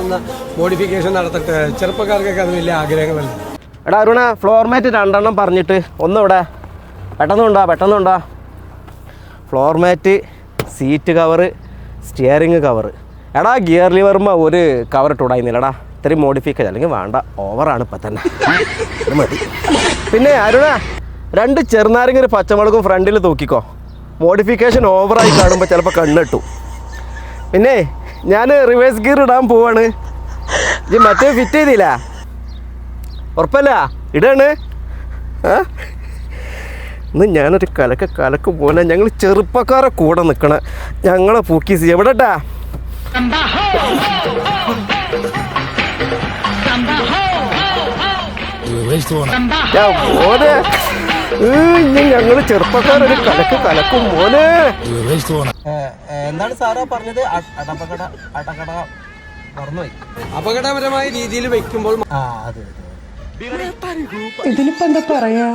ഒന്ന് മോഡിഫിക്കേഷൻ നടത്തട്ടെ. ചെറുപ്പക്കാർക്കൊക്കെ അത് വലിയ ആഗ്രഹങ്ങളല്ല. എടാ അരുണ, ഫ്ലോർ മാറ്റ് 2 എണ്ണം പറഞ്ഞിട്ട് ഒന്നിവിടെ പെട്ടെന്നുണ്ടാ. Floor mat, seat cover, steering cover. എടാ ഗിയർ ലിവറുമ്പോൾ ഒരു കവർ ഇട്ടുണ്ടായിരുന്നില്ലടാ. ഇത്രയും മോഡിഫിക്കേഷൻ അല്ലെങ്കിൽ വേണ്ട, ഓവറാണ് ഇപ്പം തന്നെ. മതി. പിന്നെ അരുണ, 2 ചെറുനാരങ്ങ ഒരു പച്ചമുളകും ഫ്രണ്ടിൽ തൂക്കിക്കോ. മോഡിഫിക്കേഷൻ ഓവറായി കാണുമ്പോൾ ചിലപ്പോൾ കണ്ണിട്ടു. പിന്നെ ഞാൻ റിവേഴ്സ് ഗിയർ ഇടാൻ പോവാണ്. ഇത് മറ്റേ ഫിറ്റ് ചെയ്തില്ല? ഉറപ്പല്ല ഇടാണ്. ഇന്ന് ഞാനൊരു കലക്ക് പോലെ ഞങ്ങൾ ചെറുപ്പക്കാരെ കൂടെ നിൽക്കണം. ഞങ്ങളെ പൂക്കീസ് എവിടെട്ടാ? മോനെ, ഞങ്ങൾ ചെറുപ്പക്കാരൊരു കലക്കും മോനെ. എന്താണ് സാറാ പറഞ്ഞത്? മറന്നുപോയി. അപകടപരമായ രീതിയിൽ വെക്കുമ്പോൾ ഇതിലിപ്പോ എന്താ പറയാ?